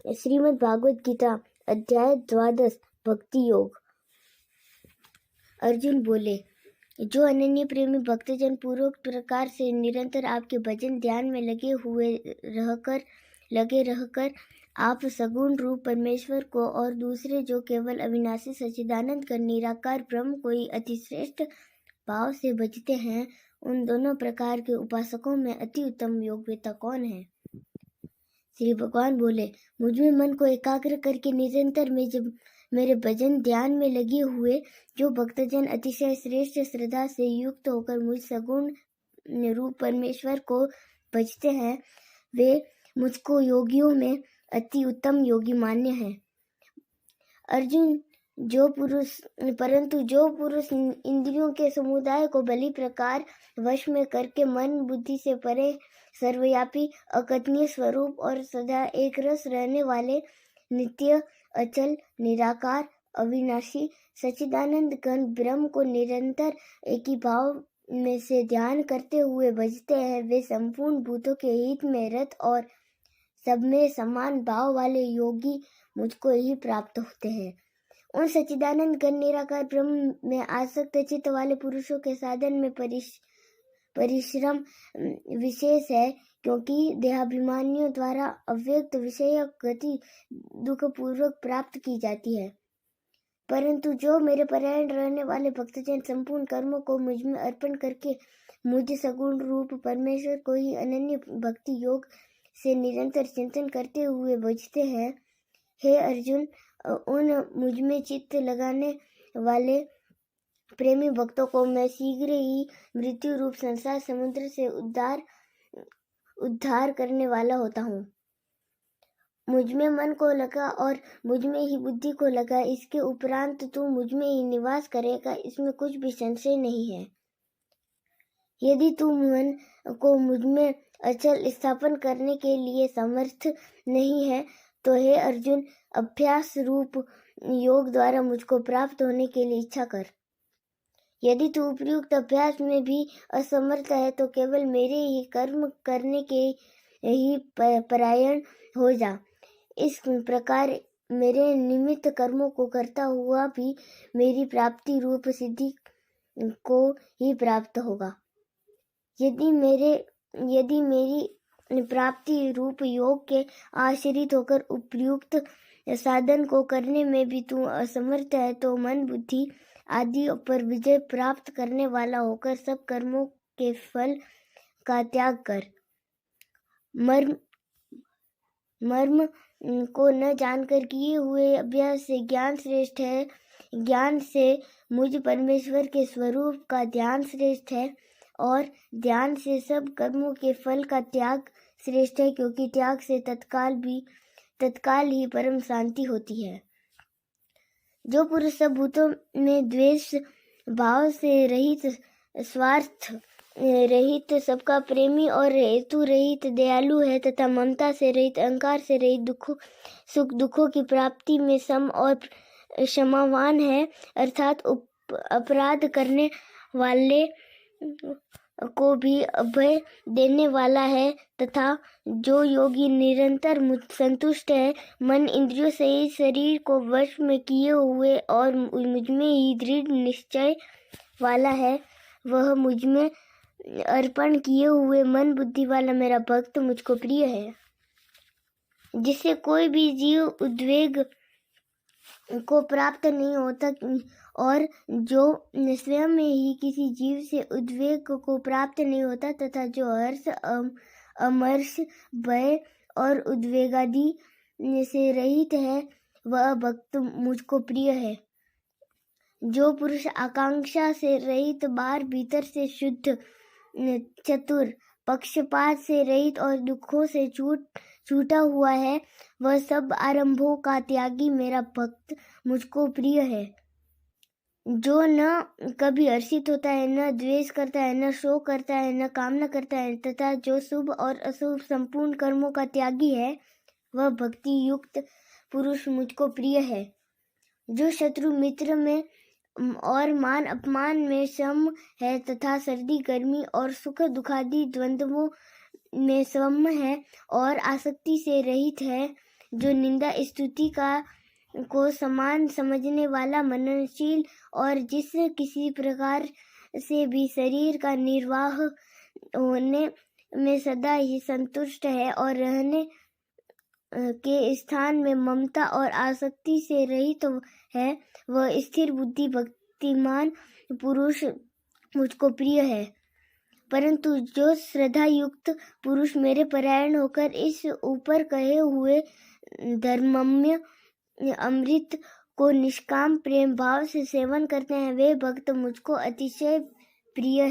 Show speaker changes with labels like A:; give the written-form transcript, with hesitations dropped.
A: श्रीमद् भागवत गीता अध्याय 12 भक्ति योग। अर्जुन बोले, जो अनन्य प्रेमी भक्तजन पूर्वक प्रकार से निरंतर आपके भजन ध्यान में लगे रहकर आप सगुण रूप परमेश्वर को और दूसरे जो केवल अविनाशी सच्चिदानंद का निराकार ब्रह्म को ही अतिश्रेष्ठ भाव से भजते हैं, उन दोनों प्रकार के उपासकों में अति उत्तम योग्यता कौन है? श्री भगवान बोले, मुझमें मन को एकाग्र करके निरंतर में जब मेरे भजन ध्यान में लगे हुए जो भक्तजन अतिशय श्रेष्ठ श्रद्धा से युक्त होकर मुझ सगुण रूप परमेश्वर को भजते हैं, वे मुझको योगियों में अति उत्तम योगी मान्य है। अर्जुन, परंतु जो पुरुष इंद्रियों के समुदाय को भली प्रकार वश में करके मन बुद्धि से परे सर्वव्यापी अकथनीय स्वरूप और सदा एक रस रहने वाले नित्य अचल निराकार अविनाशी सच्चिदानंद घन ब्रह्म को निरंतर एक ही भाव में से ध्यान करते हुए भजते हैं, वे संपूर्ण भूतों के हित में रत और सब में समान भाव वाले योगी मुझको ही प्राप्त होते हैं। उन सच्चिदानंद घन निराकार ब्रह्म में आसक्त चित्त वाले पुरुषों के साधन में परिश्रम विशेष है, क्योंकि देहाभिमानियों द्वारा अव्यक्त विषय गति दुख पूर्वक प्राप्त की जाती है। परंतु जो मेरे परायण रहने वाले भक्तजन संपूर्ण कर्मों को मुझ में अर्पण करके मुझ सगुण रूप परमेश्वर को ही अनन्य भक्ति योग से निरंतर चिंतन करते हुए भजते हैं, हे अर्जुन, उन मुझ में चित्त लगाने वाले प्रेमी भक्तों को मैं शीघ्र ही मृत्यु रूप संसार समुद्र से उद्धार करने वाला होता हूँ। मुझ में मन को लगा और मुझ में ही बुद्धि को लगा, इसके उपरांत तू मुझ में ही निवास करेगा, इसमें कुछ भी संशय नहीं है। यदि तू मन को मुझ में अचल स्थापन करने के लिए समर्थ नहीं है, तो हे अर्जुन, अभ्यास रूप योग द्वारा मुझको प्राप्त होने के लिए इच्छा कर। यदि तू उपयुक्त अभ्यास में भी असमर्थ है, तो केवल मेरे ही कर्म करने के ही परायण हो जा। इस प्रकार मेरे निमित्त कर्मों को करता हुआ भी मेरी प्राप्ति रूप सिद्धि को ही प्राप्त होगा। यदि मेरी प्राप्ति रूप योग के आश्रित होकर उपयुक्त साधन को करने में भी तू असमर्थ है, तो मन बुद्धि आदि पर विजय प्राप्त करने वाला होकर सब कर्मों के फल का त्याग कर। मर्म को न जानकर किए हुए अभ्यास से ज्ञान श्रेष्ठ है, ज्ञान से मुझ परमेश्वर के स्वरूप का ध्यान श्रेष्ठ है, और ध्यान से सब कर्मों के फल का त्याग श्रेष्ठ है, क्योंकि त्याग से तत्काल ही परम शांति होती है। जो पुरुष सब भूतों में द्वेष भाव से रहित, स्वार्थ रहित, सबका प्रेमी और हेतु रहित दयालु है, तथा ममता से रहित, अहंकार से रहित, सुख दुखों की प्राप्ति में सम और क्षमावान है, अर्थात अपराध करने वाले को भी अभय देने वाला है, तथा जो योगी निरंतर संतुष्ट है, मन इंद्रियों से ही शरीर को वश में किए हुए और मुझ में ही दृढ़ निश्चय वाला है, वह मुझ में अर्पण किए हुए मन बुद्धि वाला मेरा भक्त मुझको प्रिय है। जिससे कोई भी जीव उद्वेग को प्राप्त नहीं होता, और जो स्वयं में ही किसी जीव से उद्वेग को प्राप्त नहीं होता, तथा जो हर्ष अमर्ष भय और उद्वेगादि से रहित है, वह भक्त मुझको प्रिय है। जो पुरुष आकांक्षा से रहित, बाहर भीतर से शुद्ध, चतुर, पक्षपात से रहित और दुखों से छूटा हुआ है, वह सब आरंभों का त्यागी मेरा भक्त मुझको प्रिय है। जो न कभी हर्षित होता है, न द्वेष करता है, न शोक करता है, न कामना करता है, तथा जो शुभ और अशुभ संपूर्ण कर्मों का त्यागी है, वह भक्ति युक्त पुरुष मुझको प्रिय है। जो शत्रु मित्र में और मान अपमान में सम है, तथा सर्दी गर्मी और सुख दुखादि द्वंद्वों में सम है, और आसक्ति से रहित है, जो निंदा स्तुति को समान समझने वाला, मननशील और जिस किसी प्रकार से भी शरीर का निर्वाह होने में सदा ही संतुष्ट है और रहने के स्थान में ममता और आसक्ति से रहित है, वह स्थिर बुद्धि भक्तिमान पुरुष मुझको प्रिय है। परंतु जो श्रद्धा युक्त पुरुष मेरे परायण होकर इस ऊपर कहे हुए धर्मम्य अमृत को निष्काम प्रेम भाव से सेवन करते हैं, वे भक्त मुझको अतिशय प्रिय है।